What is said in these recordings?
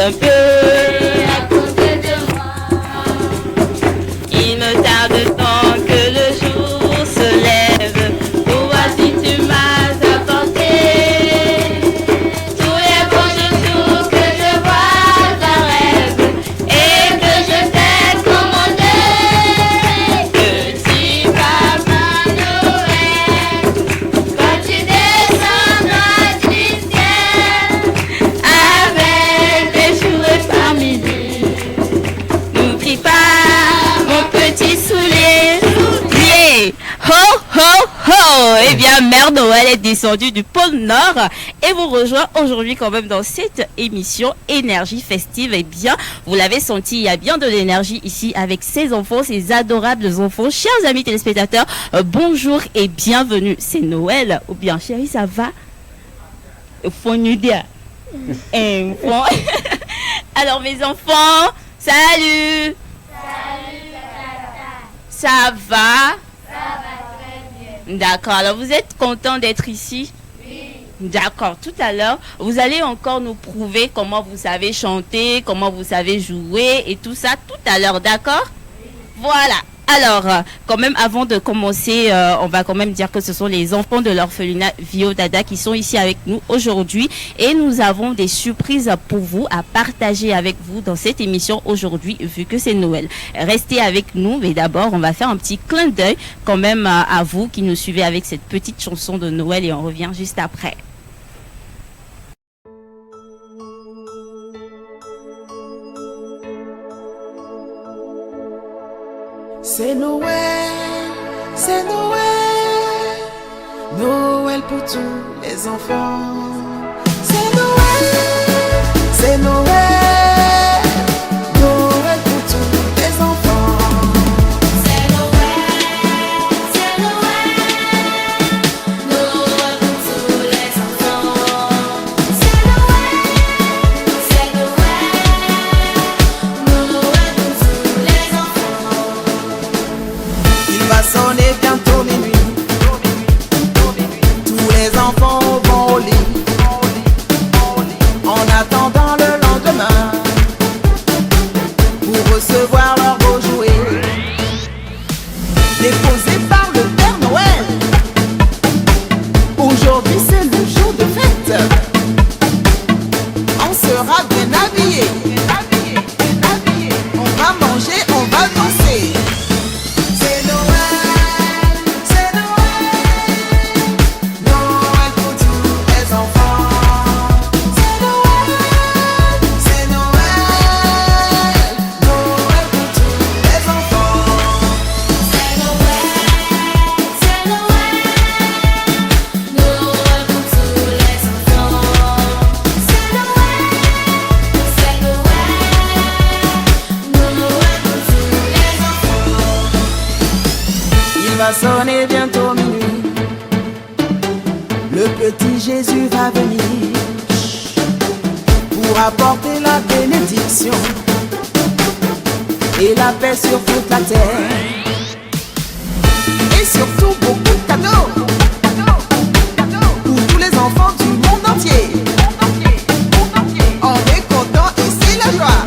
un peu à côté de moi. Il ne tarde tant que le jour se lève. Oh, voici tu m'as apporté tous les beaux jours que je vois un rêve et que je t'ai commandé. Petit papa Noël, quand tu descendras du ciel avec des jouets par milliers, n'oublie pas mon petit soulier. Ho, ho, ho! Eh bien, Mère Noël est descendue du pôle Nord et vous rejoint aujourd'hui quand même dans cette émission Énergie Festive. Eh bien, vous l'avez senti, il y a bien de l'énergie ici avec ces enfants, ces adorables enfants. Chers amis téléspectateurs, bonjour et bienvenue. C'est Noël. Ou bien, chérie, ça va? Faut nous dire. Alors, mes enfants, salut! Ça va? D'accord. Alors, vous êtes content d'être ici? Oui. D'accord. Tout à l'heure, vous allez encore nous prouver comment vous savez chanter, comment vous savez jouer et tout ça tout à l'heure. D'accord? Oui. Voilà. Alors, quand même, avant de commencer, on va quand même dire que ce sont les enfants de l'orphelinat Vio Dada qui sont ici avec nous aujourd'hui. Et nous avons des surprises pour vous à partager avec vous dans cette émission aujourd'hui, vu que c'est Noël. Restez avec nous, mais d'abord, on va faire un petit clin d'œil quand même à vous qui nous suivez avec cette petite chanson de Noël et on revient juste après. C'est Noël, c'est Noël, Noël pour tous les enfants. C'est Noël, c'est Noël, Noël pour tous les enfants. C'est Noël, Noël pour tous les enfants. C'est Noël, Noël pour tous les enfants. Il va sonner bientôt minuit. Tous les enfants vont au lit. En attendant le lendemain pour recevoir leurs beaux jouets déposés par le Père Noël. Aujourd'hui c'est le jour de fête. On sera bien habillés. On va manger, on va danser. C'est Noël, Noël pour tous les enfants. C'est Noël, Noël pour tous les enfants. C'est Noël, Noël pour tous les enfants. C'est Noël, Noël pour tous les enfants. Il va sonner bientôt minuit. Le petit Jésus va venir pour apporter la bénédiction et la paix sur toute la terre. Et surtout beaucoup de cadeaux pour tous les enfants du monde entier. On est content et c'est la joie.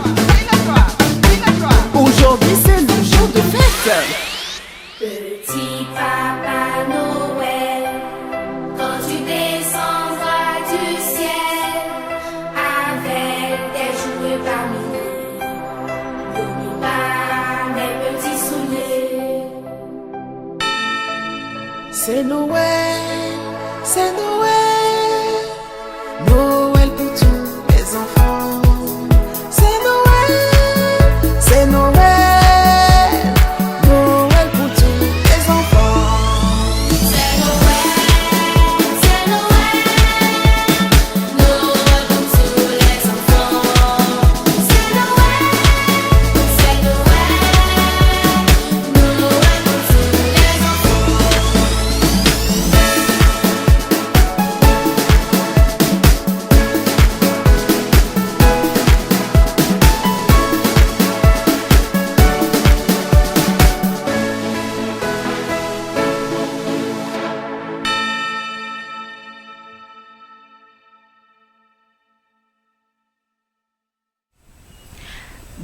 Aujourd'hui c'est le jour de fête. Petit papa Noël, quand tu descendras du ciel avec des jouets par milliers, n'oublie pas mes petits souliers. C'est Noël, c'est Noël, Noël pour tous les enfants. C'est Noël, Noël pour tous les enfants. C'est Noël, Noël pour tous les enfants. C'est Noël, Noël pour tous les enfants.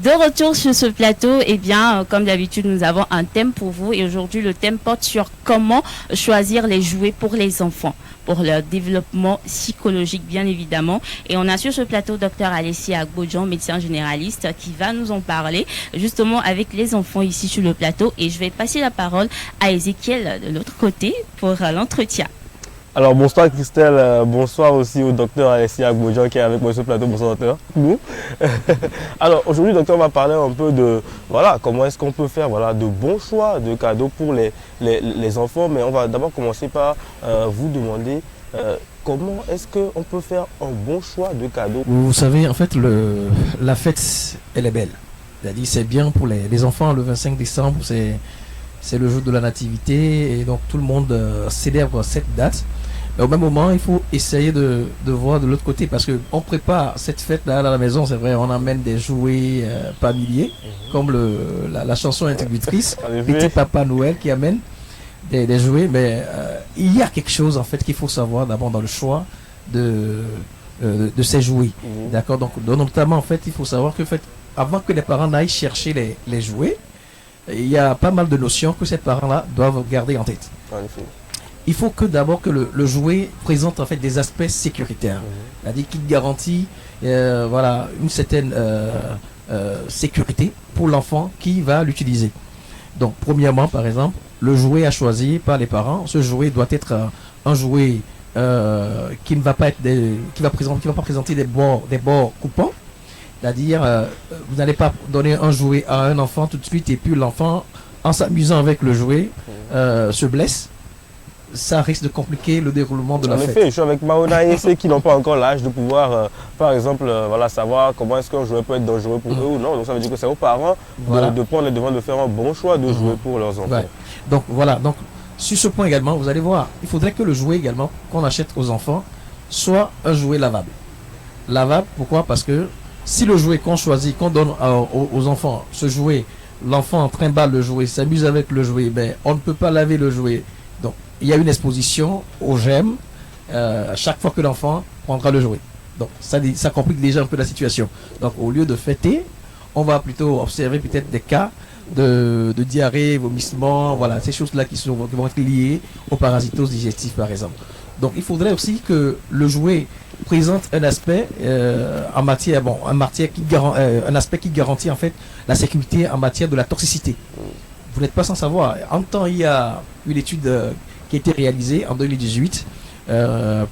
De retour sur ce plateau, eh bien, comme d'habitude, nous avons un thème pour vous et aujourd'hui, le thème porte sur comment choisir les jouets pour les enfants, pour leur développement psychologique, bien évidemment. Et on a sur ce plateau Dr Alessia Agbodjan, médecin généraliste, qui va nous en parler justement avec les enfants ici sur le plateau. Et je vais passer la parole à Ezekiel de l'autre côté pour l'entretien. Alors bonsoir Christelle, bonsoir aussi au docteur Alessia Agbodjan qui est avec moi sur le plateau, bonsoir docteur. Nous. Alors aujourd'hui docteur va parler un peu de voilà, comment est-ce qu'on peut faire voilà, de bons choix de cadeaux pour les enfants, mais on va d'abord commencer par vous demander comment est-ce qu'on peut faire un bon choix de cadeaux. Vous savez, en fait, la fête, elle est belle. C'est-à-dire, c'est bien pour les enfants, le 25 décembre, c'est le jour de la nativité et donc tout le monde célèbre cette date. Mais au même moment, il faut essayer de voir de l'autre côté parce qu'on prépare cette fête-là à la maison, c'est vrai, on amène des jouets familiers, comme la chanson introductrice, Petit Papa Noël qui amène des jouets. Mais il y a quelque chose en fait qu'il faut savoir d'abord dans le choix de ces jouets. D'accord, donc notamment en fait, il faut savoir que en fait, avant que les parents n'aillent chercher les jouets, il y a pas mal de notions que ces parents-là doivent garder en tête. Il faut que d'abord que le jouet présente en fait des aspects sécuritaires, c'est-à-dire qu'il garantit voilà, une certaine sécurité pour l'enfant qui va l'utiliser. Donc premièrement, par exemple, le jouet à choisir par les parents, ce jouet doit être un jouet qui ne va pas être qui va pas présenter des bords coupants. C'est-à-dire, vous n'allez pas donner un jouet à un enfant tout de suite et puis l'enfant, en s'amusant avec le jouet, se blesse. Ça risque de compliquer le déroulement de la fête. En effet, je suis avec Maona et ceux qui n'ont pas encore l'âge de pouvoir, par exemple, voilà, savoir comment est-ce qu'un jouet peut être dangereux pour eux ou non. Donc ça veut dire que c'est aux parents de prendre le devant de faire un bon choix de jouet pour leurs enfants. Ouais. Donc voilà, donc sur ce point également, vous allez voir, il faudrait que le jouet également qu'on achète aux enfants soit un jouet lavable. Lavable, pourquoi? Parce que si le jouet qu'on choisit, qu'on donne aux enfants, ce jouet, l'enfant trimballe le jouet, s'amuse avec le jouet, ben, on ne peut pas laver le jouet. Donc, il y a une exposition aux germes à chaque fois que l'enfant prendra le jouet. Donc, ça complique déjà un peu la situation. Donc, au lieu de fêter, on va plutôt observer peut-être des cas de diarrhée, vomissement, voilà, ces choses-là qui vont être liées aux parasitoses digestives, par exemple. Donc, il faudrait aussi que le jouet présente un aspect un aspect qui garantit en fait la sécurité en matière de la toxicité. Vous n'êtes pas sans savoir. En temps, il y a une étude qui a été réalisée en 2018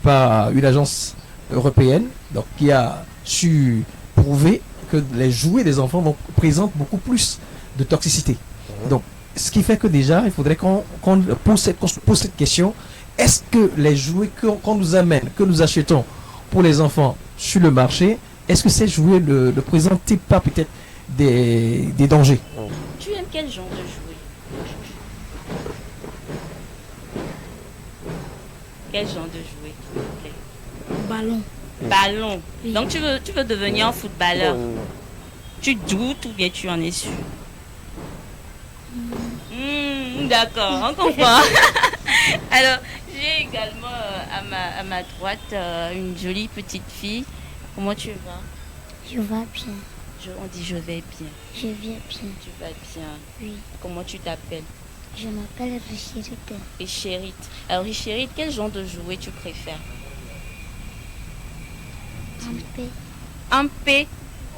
par une agence européenne, donc qui a su prouver que les jouets des enfants présentent beaucoup plus de toxicité. Donc, ce qui fait que déjà, il faudrait qu'on pose cette question. Est-ce que les jouets qu'on nous amène, que nous achetons pour les enfants sur le marché, est-ce que ces jouets ne présentent pas peut-être des dangers? Tu aimes quel genre de jouet? Quel genre de jouet, s'il vous plaît? Ballon. Ballon. Oui. Donc tu veux devenir un footballeur. Tu doutes ou bien tu en es sûr? D'accord, on comprend. Alors, j'ai également à ma droite une jolie petite fille. Comment tu vas? Je vais bien. On dit je vais bien. Je vais bien. Tu vas bien? Oui. Comment tu t'appelles? Je m'appelle Richérite. Richérite. Alors Richérite, quel genre de jouet tu préfères? Un P. Un P.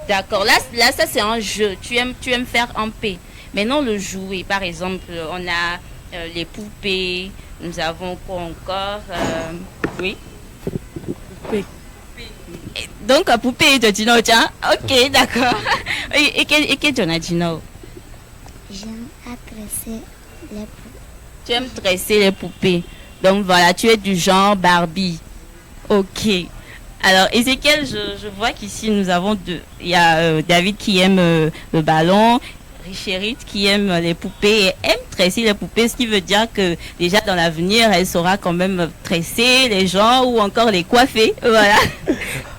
D'accord. Là ça c'est un jeu. Tu aimes faire un P. Maintenant le jouet, par exemple, on a les poupées. Nous avons quoi encore? Oui. Poupée. Donc à poupée de Dino, tiens. Ok, d'accord. Et quel genre de Dino? J'aime tresser les poupées. Tu aimes tresser les poupées. Donc voilà, tu es du genre Barbie. Ok. Alors Ezekiel, je vois qu'ici nous avons deux. Il y a David qui aime le ballon, Richérite qui aime les poupées et aime tresser les poupées, ce qui veut dire que déjà dans l'avenir, elle saura quand même tresser les gens ou encore les coiffer. Voilà.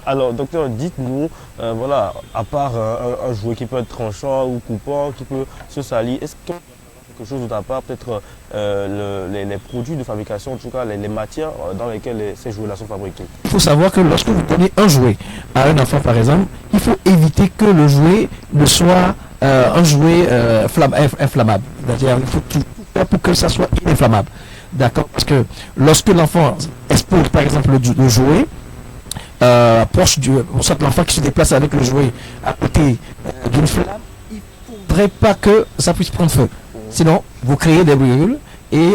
Alors docteur, dites-nous, voilà, à part un jouet qui peut être tranchant ou coupant, qui peut se salir, est-ce qu'on quelque chose d'autre à part, peut-être les produits de fabrication, en tout cas les matières dans lesquelles ces jouets-là sont fabriqués. Il faut savoir que lorsque vous donnez un jouet à un enfant, par exemple, il faut éviter que le jouet ne soit un jouet inflammable. C'est-à-dire qu'il faut tout faire pour que ça soit ininflammable. D'accord? Parce que lorsque l'enfant expose, par exemple, le jouet, proche soit l'enfant qui se déplace avec le jouet à côté d'une flamme, il ne faudrait pas que ça puisse prendre feu. Sinon, vous créez des brûles et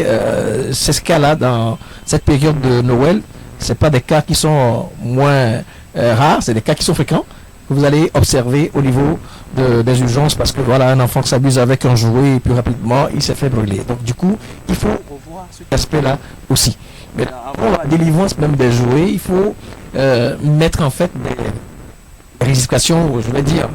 c'est ce cas-là dans cette période de Noël. Ce pas des cas qui sont moins rares, c'est des cas qui sont fréquents que vous allez observer au niveau des urgences parce que voilà, un enfant qui s'abuse avec un jouet et plus rapidement, il s'est fait brûler. Donc du coup, il faut revoir cet aspect-là aussi. Mais avant la délivrance même des jouets, il faut mettre en fait des législations, je vais dire,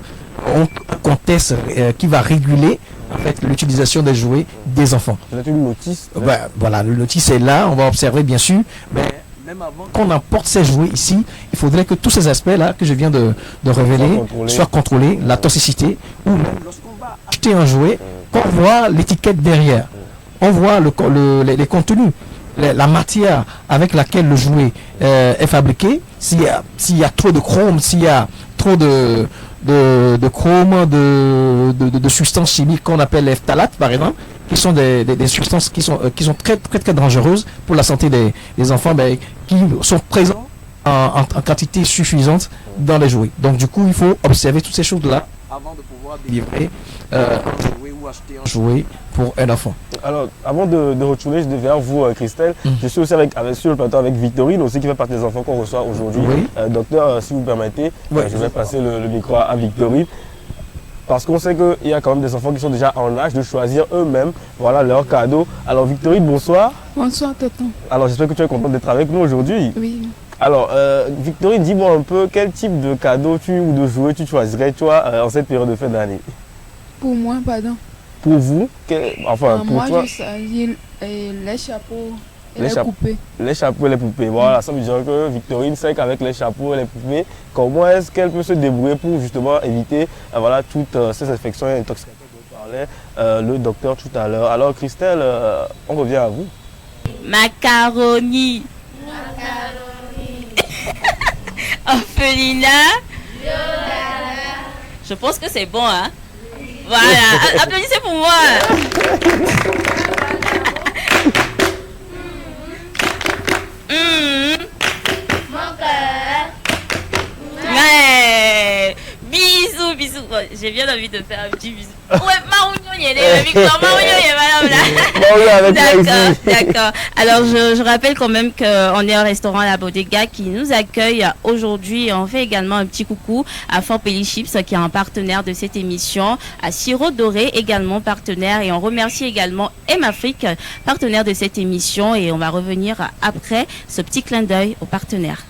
un contexte qui va réguler en fait l'utilisation des jouets des enfants. C'est une notice. Voilà, le notice est là, on va observer bien sûr, mais même avant qu'on emporte ces jouets ici, il faudrait que tous ces aspects-là que je viens de révéler soient contrôlés, la toxicité, ou même lorsqu'on va acheter un jouet, qu'on voit l'étiquette derrière, on voit les contenus, la matière avec laquelle le jouet est fabriqué, s'il y a trop de chrome, s'il y a trop de chrome, de substances chimiques qu'on appelle les phtalates par exemple, qui sont des substances qui sont très très très dangereuses pour la santé des enfants, mais qui sont présents en quantité suffisante dans les jouets. Donc du coup, il faut observer toutes ces choses-là avant de pouvoir délivrer un jouet ou acheter un jouet pour un enfant. Alors, avant de retourner, je vais vers vous, Christelle. Je suis aussi sur le plateau avec Victorine, aussi qui fait partie des enfants qu'on reçoit aujourd'hui. Oui. Docteur, si vous permettez, je vais passer le micro à Victorine. Parce qu'on sait qu'il y a quand même des enfants qui sont déjà en âge de choisir eux-mêmes leur cadeau. Alors Victorine, bonsoir. Bonsoir Tonton. Alors j'espère que tu es contente d'être avec nous aujourd'hui. Oui. Alors Victorine, dis-moi un peu quel type de cadeau ou de jouet tu choisirais toi en cette période de fin d'année. Pour moi, pardon. Pour vous, pour moi, toi. je choisis les chapeaux et Les les poupées. Les chapeaux et les poupées. Voilà, ça veut dire que Victorine sait qu'avec les chapeaux et les poupées, comment est-ce qu'elle peut se débrouiller pour justement éviter toutes ces infections et intoxications dont parlait le docteur tout à l'heure. Alors Christelle, on revient à vous. Macaroni. Orphelinat. Je pense que c'est bon, hein? Voilà, applaudissez pour moi. Mon cœur. Ouais. Bisous. J'ai bien envie de faire un petit bisou. Ouais, Marougnon, il est Victor, Marougnon, il est madame là. D'accord. Alors, je rappelle quand même qu'on est au restaurant La Bodega qui nous accueille aujourd'hui. On fait également un petit coucou à Fort Pelly Chips qui est un partenaire de cette émission, à Sirop Doré également partenaire, et on remercie également M-Afrique, partenaire de cette émission, et on va revenir après ce petit clin d'œil aux partenaires.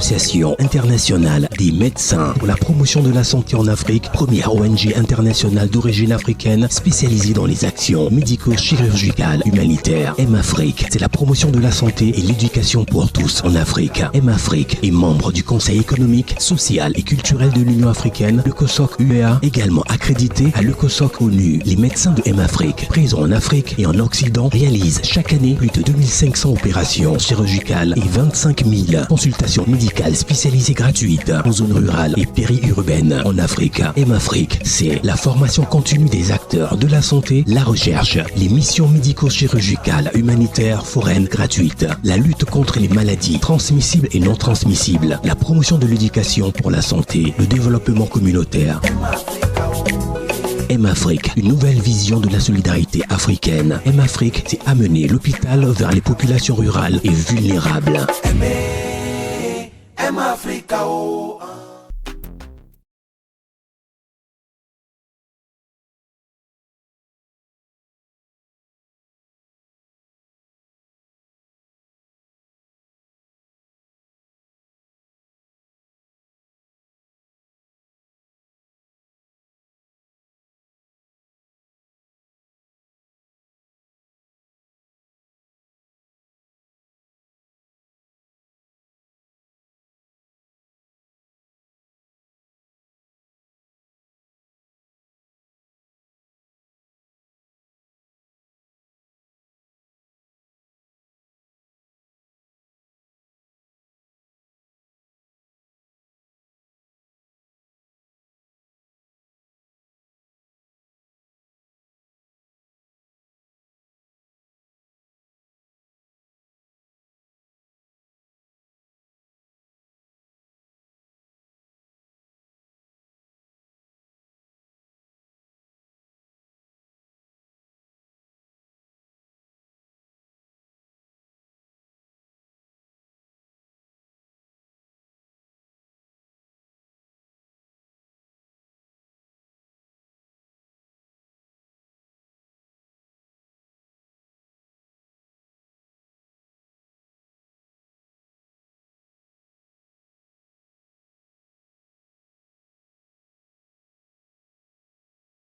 Association internationale des médecins pour la promotion de la santé en Afrique, première ONG internationale d'origine africaine spécialisée dans les actions médico-chirurgicales humanitaires. M-Afrique, c'est la promotion de la santé et l'éducation pour tous en Afrique. M-Afrique est membre du Conseil économique, social et culturel de l'Union africaine, le COSOC UEA, également accrédité à l'ECOSOC ONU. Les médecins de M-Afrique, présents en Afrique et en Occident, réalisent chaque année plus de 2500 opérations chirurgicales et 25 000 consultations médicales spécialisées gratuites en zone rurale et périurbaine en Afrique. M-Afrique, c'est la formation continue des acteurs de la santé, la recherche, les missions médico-chirurgicales, humanitaires, foraines gratuites, la lutte contre les maladies transmissibles et non transmissibles, la promotion de l'éducation pour la santé, le développement communautaire. M-Afrique, une nouvelle vision de la solidarité africaine. M-Afrique, c'est amener l'hôpital vers les populations rurales et vulnérables. M-Africa, oh.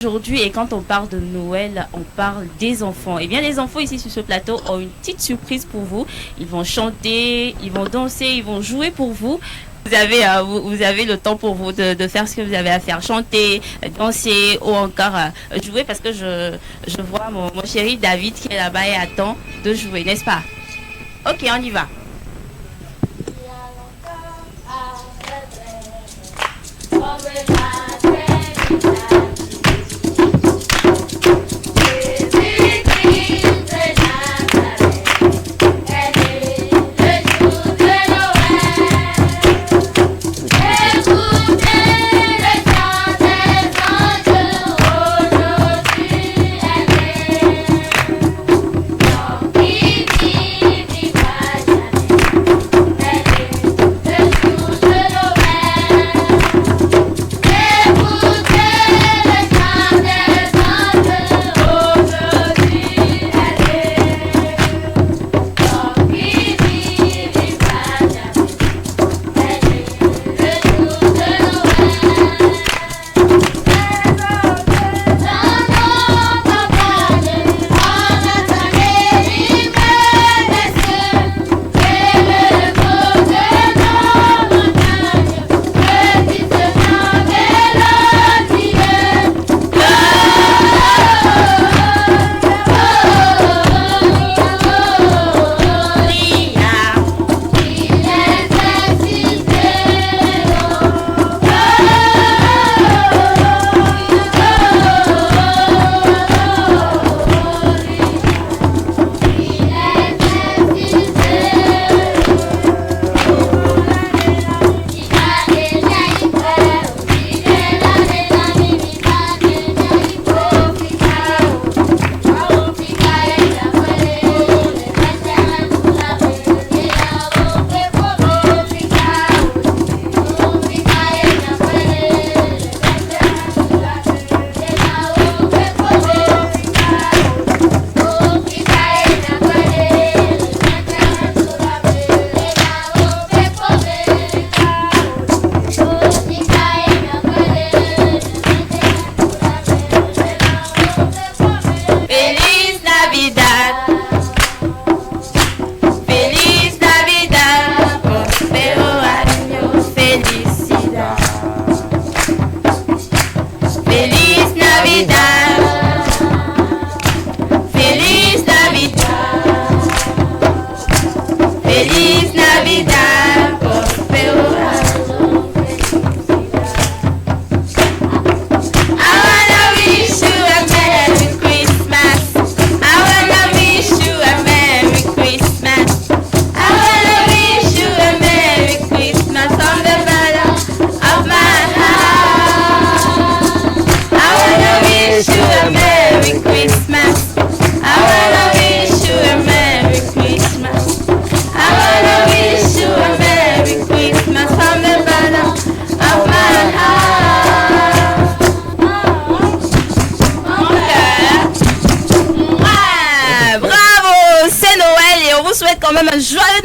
Aujourd'hui, et quand on parle de Noël, on parle des enfants. Et bien, les enfants ici sur ce plateau ont une petite surprise pour vous. Ils vont chanter, ils vont danser, ils vont jouer pour vous. Vous avez le temps pour vous de faire ce que vous avez à faire, chanter, danser ou encore jouer, parce que je vois mon chéri David qui est là-bas et attend de jouer, n'est-ce pas? Ok, on y va.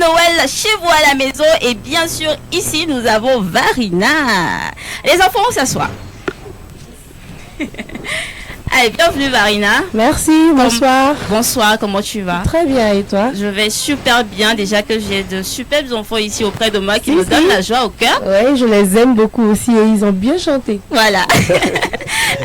Noël chez vous à la maison. Et bien sûr, ici, nous avons Varina. Les enfants, on s'assoit. Allez, bienvenue Varina. Merci, bonsoir. Bonsoir, comment tu vas? Très bien, et toi? Je vais super bien. Déjà que j'ai de superbes enfants ici auprès de moi qui Si, me si. donnent la joie au cœur. Oui, je les aime beaucoup aussi et ils ont bien chanté. Voilà.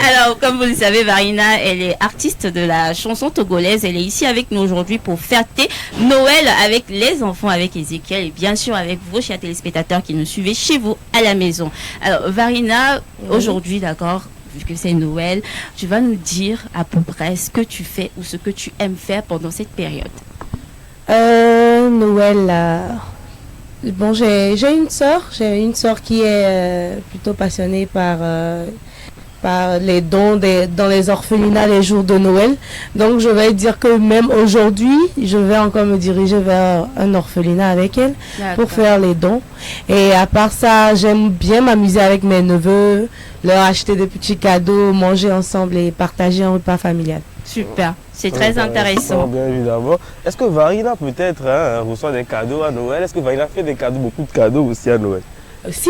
Alors, comme vous le savez, Varina, elle est artiste de la chanson togolaise. Elle est ici avec nous aujourd'hui pour fêter Noël avec les enfants, avec Ezekiel et bien sûr avec vos chers téléspectateurs qui nous suivez chez vous à la maison. Alors, Varina, aujourd'hui, d'accord, vu que c'est Noël, tu vas nous dire à peu près ce que tu fais ou ce que tu aimes faire pendant cette période. Noël, bon, j'ai une sœur qui est plutôt passionnée par les dons dans les orphelinats les jours de Noël. Donc je vais dire que même aujourd'hui, je vais encore me diriger vers un orphelinat avec elle pour faire les dons. Et à part ça, j'aime bien m'amuser avec mes neveux, leur acheter des petits cadeaux, manger ensemble et partager un repas familial. Super, c'est très intéressant. Bien évidemment. Est-ce que Varina peut-être reçoit des cadeaux à Noël? Est-ce que Varina fait des cadeaux, beaucoup de cadeaux aussi à Noël? Si,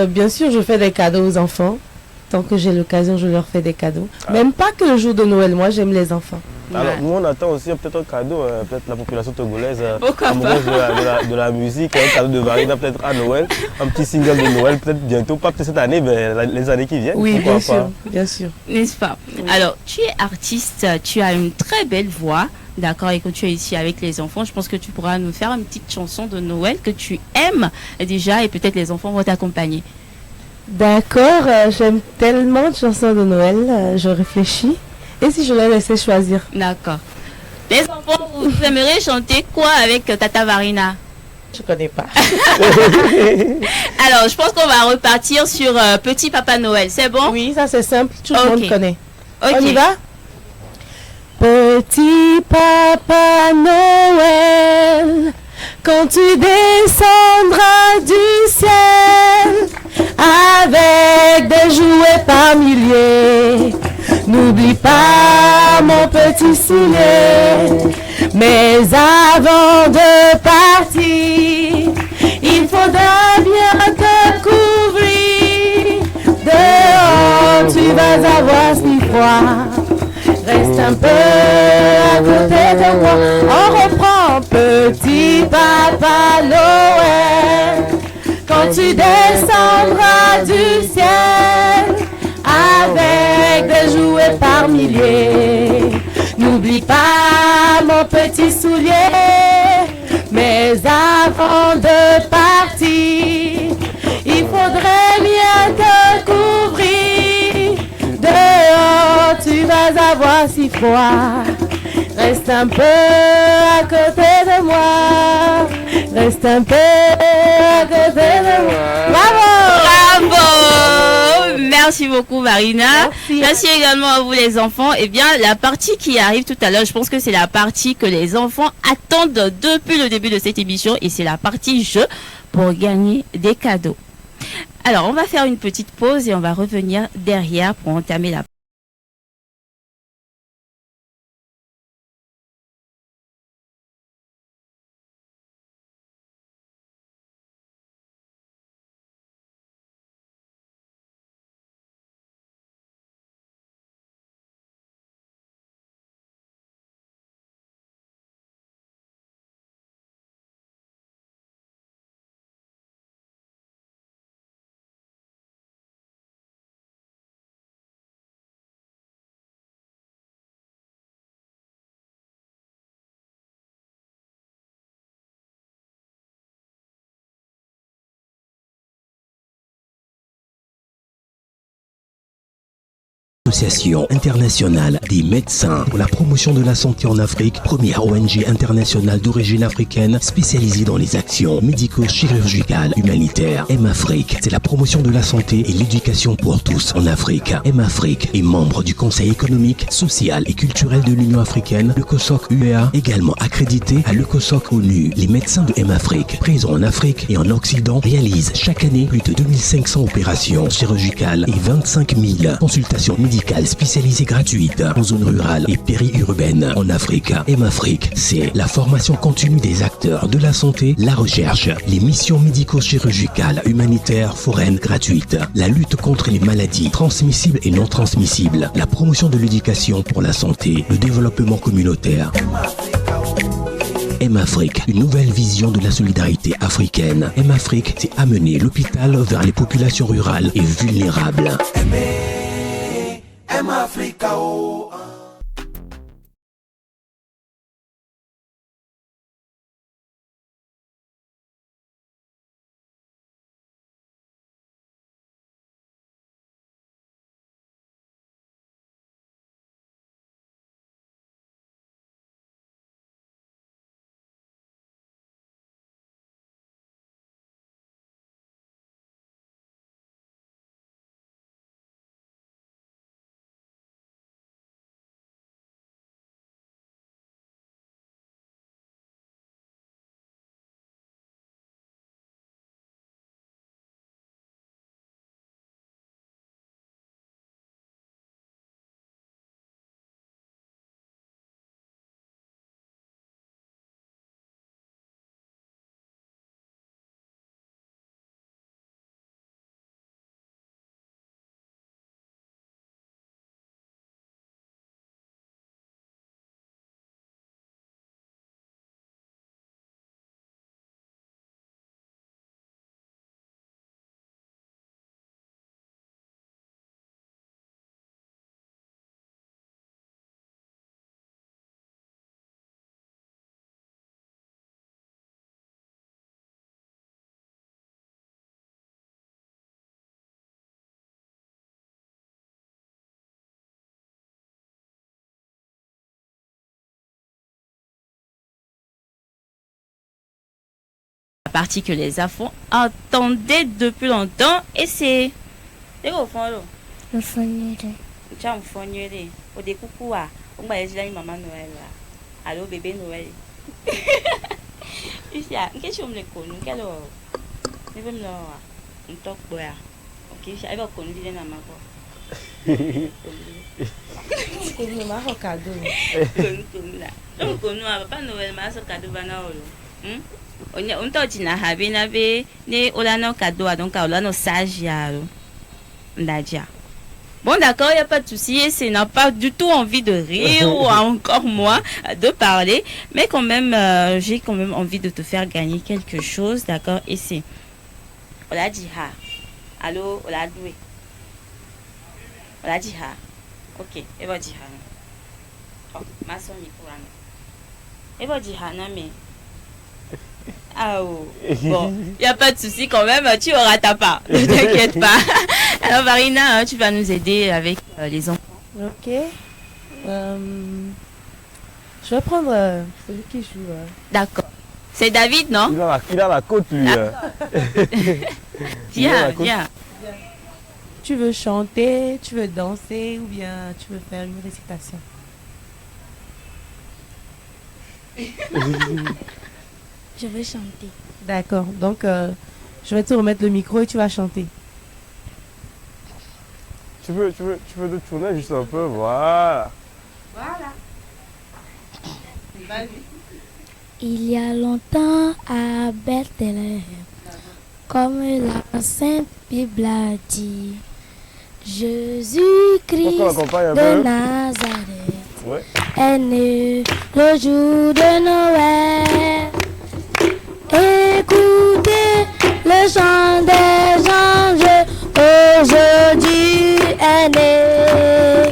bien sûr, je fais des cadeaux aux enfants. Tant que j'ai l'occasion, je leur fais des cadeaux. Même pas que le jour de Noël, moi j'aime les enfants. Alors Ouais. nous on attend aussi peut-être un cadeau, peut-être la population togolaise Pourquoi amoureuse de la musique, un cadeau de Varina peut-être à Noël, un petit single de Noël peut-être bientôt, pas peut-être cette année, mais les années qui viennent. Oui, pourquoi bien pas. sûr, bien sûr. N'est-ce pas? Alors, tu es artiste, tu as une très belle voix, d'accord, et que tu es ici avec les enfants. Je pense que tu pourras nous faire une petite chanson de Noël que tu aimes déjà et peut-être les enfants vont t'accompagner. D'accord, j'aime tellement de chansons de Noël, je réfléchis. Et si je les laissais choisir? D'accord. Les enfants, vous aimeriez chanter quoi avec Tata Varina? Je connais pas. Alors, je pense qu'on va repartir sur Petit Papa Noël. C'est bon? Oui, ça c'est simple, tout le Ok. monde connaît. Ok. On y va? Petit Papa Noël, quand tu descendras du ciel avec des jouets par milliers, n'oublie pas mon petit soulier. Mais avant de partir, il faudra bien te couvrir. Dehors, tu vas avoir si froid. Reste un peu à côté de moi. On reprend Petit Papa Noël. Quand tu descendras du ciel avec des jouets par milliers, n'oublie pas mon petit soulier. Mais avant de partir, il faudrait bien te couvrir. Dehors, tu vas avoir si froid. Reste un peu à côté de moi. Reste un peu à côté de moi. Bravo! Bravo! Merci beaucoup Varina. Merci. Merci également à vous les enfants. Eh bien, la partie qui arrive tout à l'heure, je pense que c'est la partie que les enfants attendent depuis le début de cette émission et c'est la partie jeu pour gagner des cadeaux. Alors, on va faire une petite pause et on va revenir derrière pour entamer la Association internationale des médecins pour la promotion de la santé en Afrique, première ONG internationale d'origine africaine spécialisée dans les actions médico-chirurgicales humanitaires. M-Afrique, c'est la promotion de la santé et l'éducation pour tous en Afrique. M-Afrique est membre du Conseil économique, social et culturel de l'Union africaine, le COSOC UEA, également accrédité à l'ECOSOC ONU. Les médecins de M-Afrique, présents en Afrique et en Occident, réalisent chaque année plus de 2500 opérations chirurgicales et 25 000 consultations médicales médicale spécialisée gratuite en zone rurale et périurbaine en Afrique. M-Afrique, c'est la formation continue des acteurs de la santé, la recherche, les missions médico-chirurgicales, humanitaires, foraines gratuites, la lutte contre les maladies transmissibles et non transmissibles, la promotion de l'éducation pour la santé, le développement communautaire. M-Afrique, une nouvelle vision de la solidarité africaine. M-Afrique, c'est amener l'hôpital vers les populations rurales et vulnérables. La partie que les enfants attendaient depuis longtemps et c'est... Le fonnier. Tiens, fonnier. Au découcou, on va dire maman Noël. Allô, bébé Noël. Qu'est-ce que tu me connais? Quel heure? Je vais me dire, on toque quoi? Ok, je vais connaître les namas. Comme le Maroc cadeau. On connaît pas Noël, mais c'est cadeau banal. On t'a dit na habinabe ne olano cadeau donc olano sagiaro. Ndadia. Bon d'accord, il n'y a pas de souci, c'est n'a pas du tout envie de rire ou encore moi de parler, mais quand même j'ai quand même envie de te faire gagner quelque chose, d'accord? Et c'est on l'a dit ha. Allô, on l'a doué. On l'a dit ha. OK, et va dire ha. Oh, ma son micro là. Et va dire ha na mais ah oh. Bon, il n'y a pas de souci quand même, tu auras ta part, ne t'inquiète pas. Alors Marina, tu vas nous aider avec les enfants. Ok. Je vais prendre celui qui joue. D'accord. C'est David, non? Il a la côte, lui. Viens. Tu veux chanter, tu veux danser ou bien tu veux faire une récitation? Je veux chanter. D'accord. Donc, je vais te remettre le micro et tu vas chanter. Tu veux te tourner juste un peu, voilà. Il y a longtemps à Bethléem, comme la Sainte Bible a dit, Jésus-Christ de Nazareth est né le jour de Noël. Écoutez le chant des anges, aujourd'hui est né.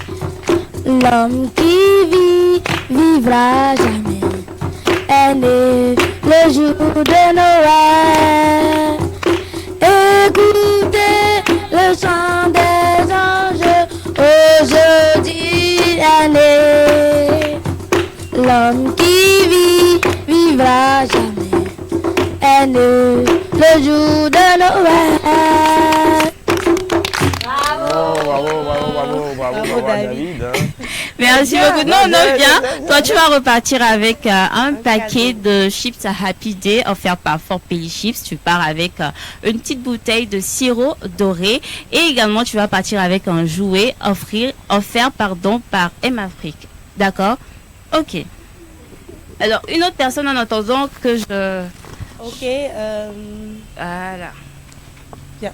L'homme qui vit, vivra jamais, est né le jour de Noël. Écoutez le chant des anges, aujourd'hui est né. L'homme qui vit, vivra jamais, est né le jour de Noël. Bravo, David. Merci Viens, beaucoup. Non, viens, viens. viens, Toi, viens. tu vas repartir avec un paquet cadeau. de chips à Happy Day offert par Fort Pelly Chips. Tu pars avec une petite bouteille de sirop doré et également tu vas partir avec un jouet offert par M Afrique. D'accord? Ok. Alors, une autre personne en attendant que je... Ok. Voilà. Bien.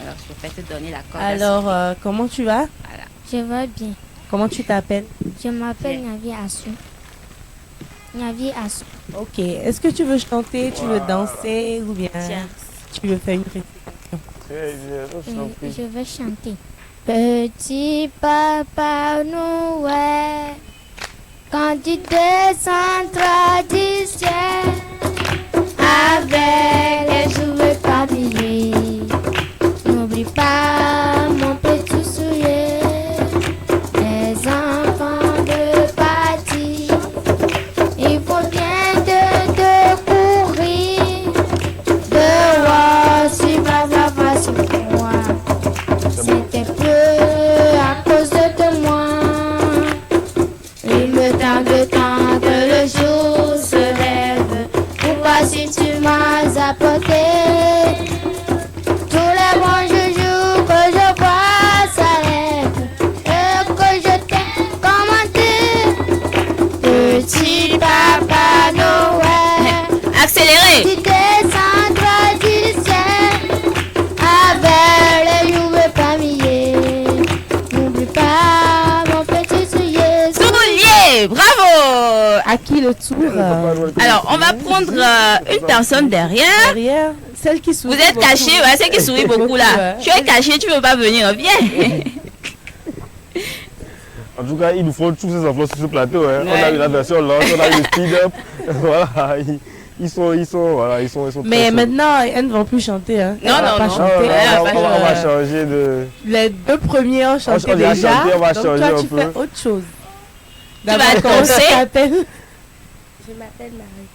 Alors, je vais te donner la corde. Alors, comment tu vas? Je vais bien. Comment tu t'appelles? Je m'appelle Navi Assou. Navi Assou. Ok. Est-ce que tu veux chanter, tu veux danser ou bien Tiens. tu veux faire une récitation? Très bien, je t'en prie. Je vais chanter. Petit papa Noël, quand tu descendras du ciel, avec les jouets familiers, n'oublie pas mon petit soulier, les enfants de partie, il faut bien de courir, dehors, si va sur moi. C'était peu à cause de moi. Il me tarde tant que le jour se lève. Pourquoi si tu m'as apporté tous les bons jours que je vois s'arrêtent et que je t'ai commandé. Petit papa Noël, Accélérez. tu descendras du ciel avec les jouets familiers. N'oublie pas mon petit soulier. Soulier. Bravo. À qui le tour? Alors, on va prendre une personne derrière. Derrière, celle qui sourit. Vous êtes beaucoup. caché, ouais, c'est qui sourit beaucoup là. Ouais. Tu es caché, tu ne peux pas venir. Viens. En tout cas, il nous faut tous ces enfants sur ce plateau. Hein. On a Ouais. eu la version longue, on a eu le speed-up. Voilà, ils sont Mais très chauds. maintenant, elles ne vont plus chanter. Hein. Non, Elles vont non, pas non. chanter. On va changer de... Les deux premiers ont chanté On va déjà. chanter, on va donc changer toi, un tu peu. fais autre chose. vas comment danser? tu t'appelles? Je m'appelle Marie.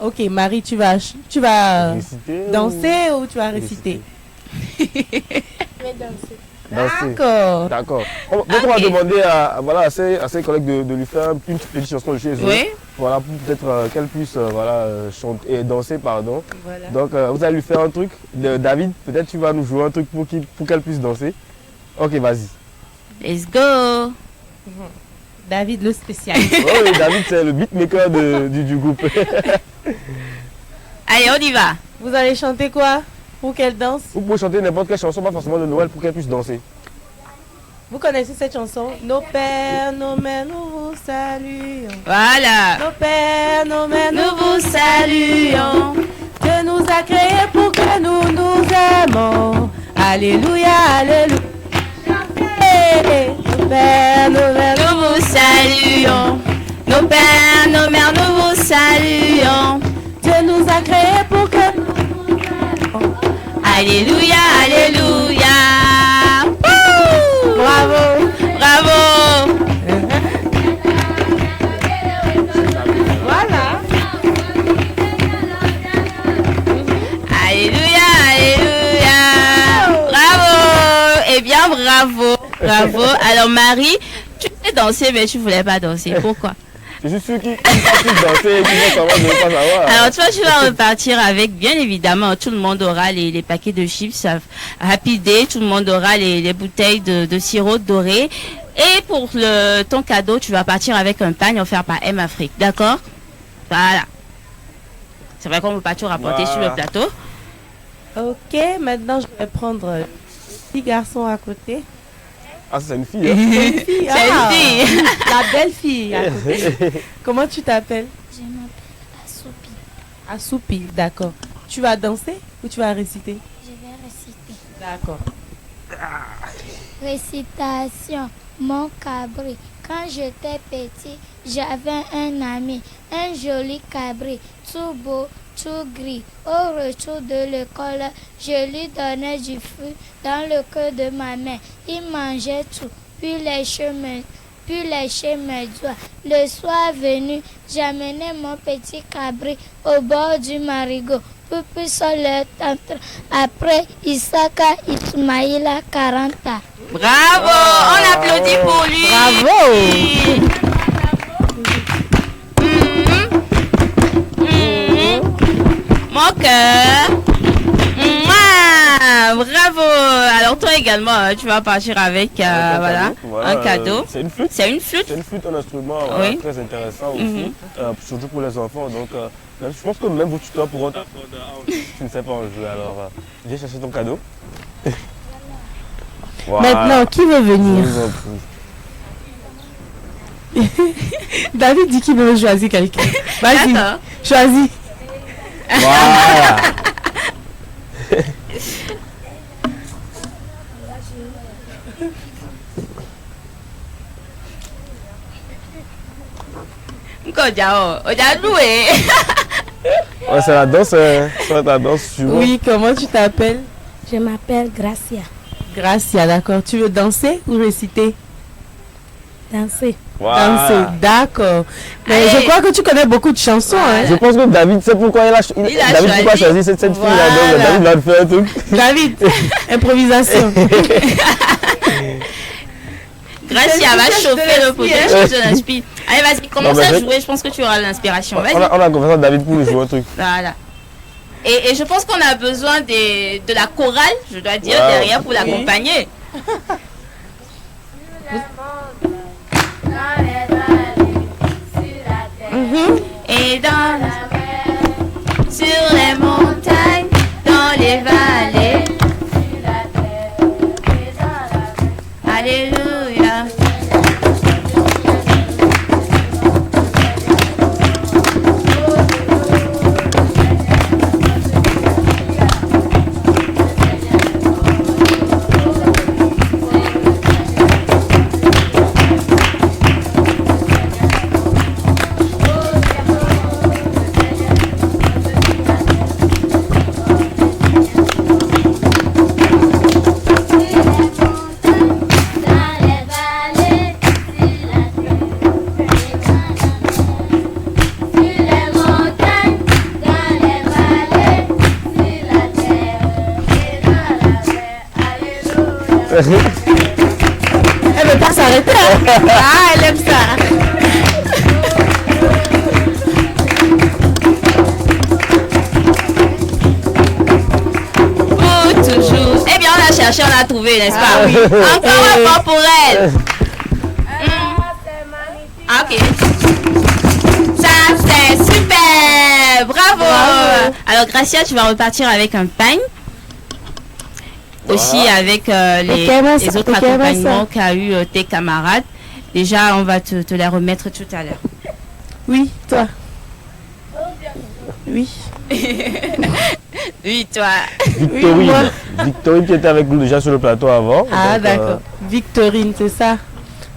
Ok, Marie, tu vas Réciter danser ou tu vas réciter? Je vais danser. Danser. D'accord. D'accord. Donc on va Ok. demander à ses collègues de lui faire une petite chanson de chez eux. Oui. Voilà, pour peut-être qu'elle puisse chanter et danser, pardon. Voilà. Donc vous allez lui faire un truc. David, peut-être tu vas nous jouer un truc pour qu'elle puisse danser. Ok, vas-y. Let's go. David, le spécialiste. Oh, oui, David, c'est le beatmaker du groupe. Allez, on y va. Vous allez chanter quoi pour qu'elle danse? Vous pouvez chanter n'importe quelle chanson, pas forcément de Noël, pour qu'elle puisse danser. Vous connaissez cette chanson? Nos pères, nos mères, nous vous saluons. Voilà. Nos pères, nos mères, Nous vous saluons. Dieu nous a créés pour que nous nous aimons. Alléluia, alléluia. Nos pères, nos mères, Nous vous saluons. Nos pères, nos mères, nous vous saluons. Dieu nous a créés pour que nous nous aimons. Alléluia, alléluia. Wouh! Bravo. Bravo. Voilà. Alléluia, alléluia. Bravo. Eh bien, bravo. Bravo. Alors, Marie, tu sais danser, mais tu voulais pas danser. Pourquoi? Je suis sûr qu'ils puissent danser et qu'ils vont savoir de ne pas savoir. Alors, toi, tu vas repartir avec, bien évidemment, tout le monde aura les paquets de chips Happy Day, tout le monde aura les bouteilles de sirop doré. Et pour ton cadeau, tu vas partir avec un pagne offert par M Afrique. D'accord? Voilà. C'est vrai qu'on ne peut pas tout rapporter sur le Voilà. plateau. Ok, maintenant je vais prendre le petit garçon à côté. Ah, c'est une fille. Hein? Une fille, C'est une fille. La belle fille à côté. Comment tu t'appelles? Je m'appelle Assoupi. Assoupi, d'accord. Tu vas danser ou tu vas réciter? Je vais réciter. D'accord. Récitation. Mon cabri. Quand j'étais petit, j'avais un ami, un joli cabri, tout beau, tout gris. Au retour de l'école, je lui donnais du fruit dans le cœur de ma main. Il mangeait tout, puis léchait mes doigts. Le soir venu, j'amenais mon petit cabri au bord du marigot pour puisse le tendre. Après Isaka Ismaïla 40 ans. Bravo, on applaudit pour lui. Bravo. Mon cœur. Bravo. Alors toi également, tu vas partir avec voilà, un cadeau. C'est une flûte. C'est une flûte. C'est une flûte, un instrument Oui. très intéressant aussi, surtout pour les enfants. Donc, je pense que même vos tuteurs pourront t'apprendre tu ne sais pas en jouer. Alors, viens chercher ton cadeau. Voilà. Maintenant, qui veut Je venir? vous en prie. David dit qu'il veut choisir quelqu'un. Vas-y, D'accord. choisis. Voilà. On a loué. Ouais, c'est la danse, c'est la danse suivante. Oui, comment tu t'appelles? Je m'appelle Gracia. Gracia, d'accord. Tu veux danser ou réciter? Danser. Voilà. Danser, d'accord. Mais Allez. je crois que tu connais beaucoup de chansons. Hein? Je pense que David, c'est pourquoi il a David choisi. pourquoi choisi cette fille-là. Voilà. Donc, David va te faire un truc. David, improvisation. Gracia va chauffer le poteau. Je te l'inspire. Allez, vas-y, commence à jouer. Je pense que tu auras l'inspiration. Vas-y. On a confiance en David pour nous jouer un truc. Voilà. Et je pense qu'on a besoin de la chorale, je dois dire, Wow. derrière pour l'accompagner. Et dans la mer, sur les montagnes, dans les vallées, sur la terre et dans la mer. Alléluia. Elle veut pas s'arrêter. Hein? Ah, elle aime ça. Oh, toujours. Eh bien, on a cherché, on a trouvé, n'est-ce pas? Ah oui. Encore un point pour elle. Ah, ok. Ça, c'est super. Bravo. Alors, Gracia, tu vas repartir avec un pagne. Aussi avec les autres accompagnements qu'a eu tes camarades. Déjà, on va te les remettre tout à l'heure. Oui, toi. Oui. Oui, toi. Victorine. moi. Victorine qui était avec nous déjà sur le plateau avant. Ah, Donc, d'accord. Victorine, c'est ça.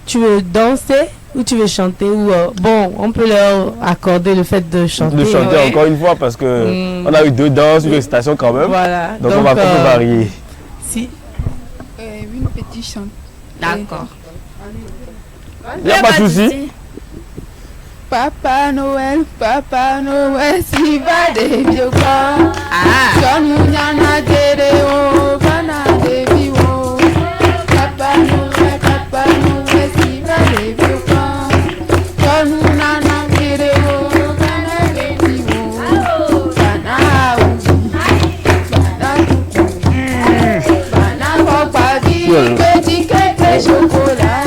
Tu veux danser ou tu veux chanter ou bon, on peut leur accorder le fait de chanter. de chanter Ouais. encore une fois parce que on a eu 2 danses, une récitation quand même. Voilà. Donc on va un peu varier. Si. Une petite chante. D'accord. Il n'y a pas de souci. Papa Noël, si va de vieux corps. Ah. John Munyana Gedeo, Vana de Vivo. Papa Noël, si va de vieux corps. John Munyana Gedeo, Vana de Vivo. Vana Vana Papa dit, petit cake chocolat.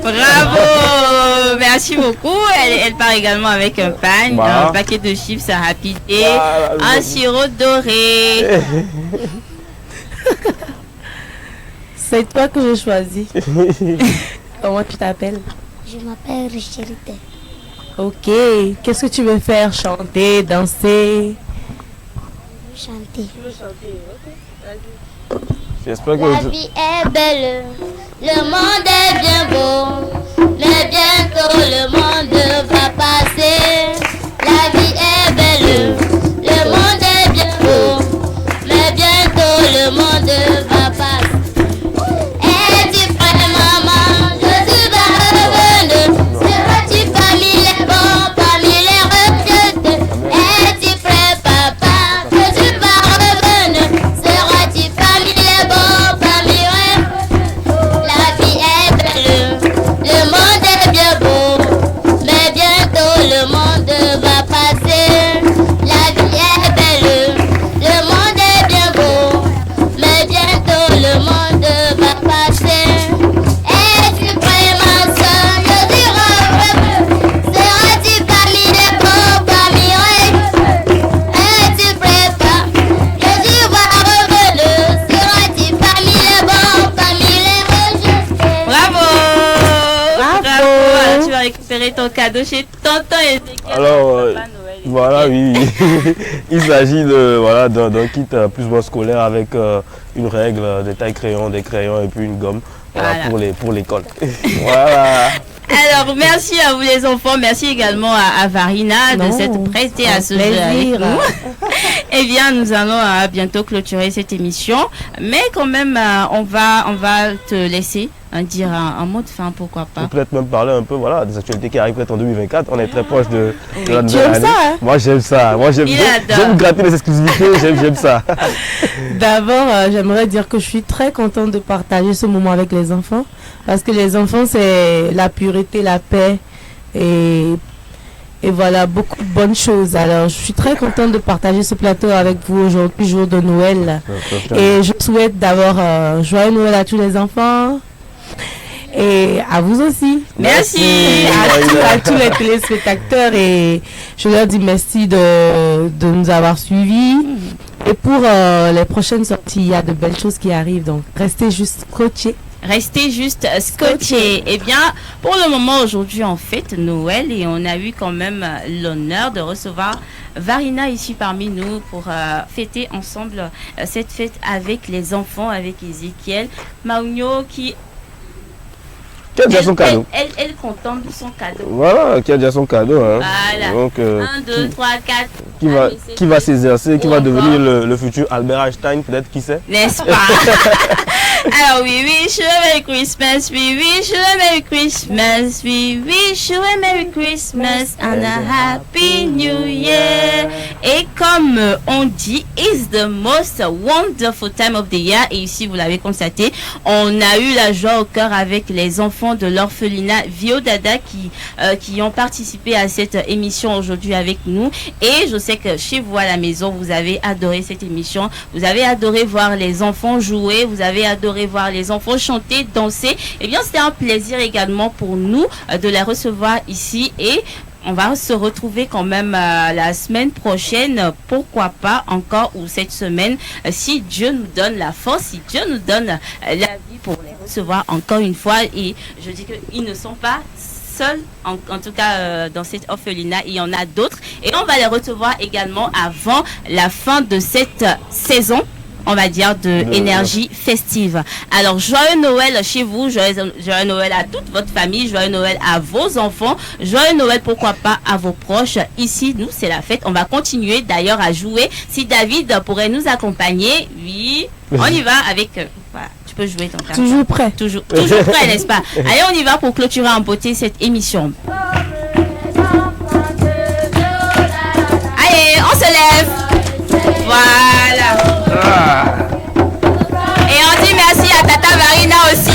Bravo. Merci beaucoup. Elle part également avec un pagne, Voilà. un paquet de chips à rapidité, Voilà, un sirop doré. C'est toi que j'ai choisi. Comment tu t'appelles? Je m'appelle Richelite. Ok. Qu'est-ce que tu veux faire? Chanter, danser? Chanter. J'espère que La vie est belle, le monde est bien beau, mais bientôt le monde va passer. La vie est belle, le monde est bien beau, mais bientôt le monde va passer. Es-tu prêt, maman? Je suis pas revenue. Seras-tu parmi les bons récupérer ton cadeau chez tonton Ezekiel. Alors, voilà, oui. Il s'agit de, voilà, d'un kit plus ou moins scolaire avec une règle, des tailles crayons, des crayons et puis une gomme voilà. Pour l'école. Voilà. Alors, merci à vous les enfants. Merci également à Varina de s'être prêtée à ce jeu avec nous. Eh bien, nous allons bientôt clôturer cette émission. Mais quand même, on va te laisser dire un mot de fin, pourquoi pas. Peut-être même parler un peu voilà, des actualités qui arrivent peut-être en 2024. On est très proche de la nouvelle année. Ça, hein? Moi, j'aime ça. Moi, j'aime gratter les exclusivités. J'aime ça. D'abord, j'aimerais dire que je suis très contente de partager ce moment avec les enfants. Parce que les enfants, c'est la pureté, la paix et voilà, beaucoup de bonnes choses. Alors, je suis très contente de partager ce plateau avec vous aujourd'hui, jour de Noël. Et je souhaite d'abord joyeux Noël à tous les enfants. Et à vous aussi. Merci. À tous les téléspectateurs. Et je leur dis merci de nous avoir suivis. Et pour les prochaines sorties, il y a de belles choses qui arrivent. Donc, restez juste scotchés. Restez juste scotché. Eh bien, pour le moment, aujourd'hui, on fête Noël et on a eu quand même l'honneur de recevoir Varina ici parmi nous pour fêter ensemble cette fête avec les enfants, avec Ezekiel. Maugno qui a déjà son cadeau. Elle contemple son cadeau. Voilà, qui a déjà son cadeau. Hein. Voilà. Donc, 1, 2, 3, 4. Qui va s'exercer, qui va devenir le futur Albert Einstein, peut-être, qui sait? N'est-ce pas? Alors, we wish you a Merry Christmas, we wish you a Merry Christmas, we wish you a Merry Christmas and a Happy New Year. Et comme on dit, it's the most wonderful time of the year. Et ici, vous l'avez constaté, on a eu la joie au cœur avec les enfants de l'orphelinat Vio Dada qui ont participé à cette émission aujourd'hui avec nous. Et je sais que chez vous à la maison, vous avez adoré cette émission. Vous avez adoré voir les enfants jouer. Vous avez adoré voir les enfants chanter, danser. Eh bien, c'était un plaisir également pour nous de les recevoir ici. Et on va se retrouver quand même la semaine prochaine, pourquoi pas encore, ou cette semaine, si Dieu nous donne la force, si Dieu nous donne la vie pour les recevoir encore une fois. Et je dis qu'ils ne sont pas seuls, en tout cas dans cette orphelinat, il y en a d'autres. Et on va les recevoir également avant la fin de cette saison, on va dire, de énergie festive. Alors, joyeux Noël chez vous, joyeux Noël à toute votre famille, joyeux Noël à vos enfants, joyeux Noël, pourquoi pas, à vos proches. Ici, nous, c'est la fête. On va continuer d'ailleurs à jouer. Si David pourrait nous accompagner, oui, on y va avec... voilà, tu peux jouer ton carton. Toujours prêt. Toujours prêt, n'est-ce pas? Allez, on y va pour clôturer en beauté cette émission. Allez, on se lève. Voilà. Et on dit merci à Tata Varina aussi.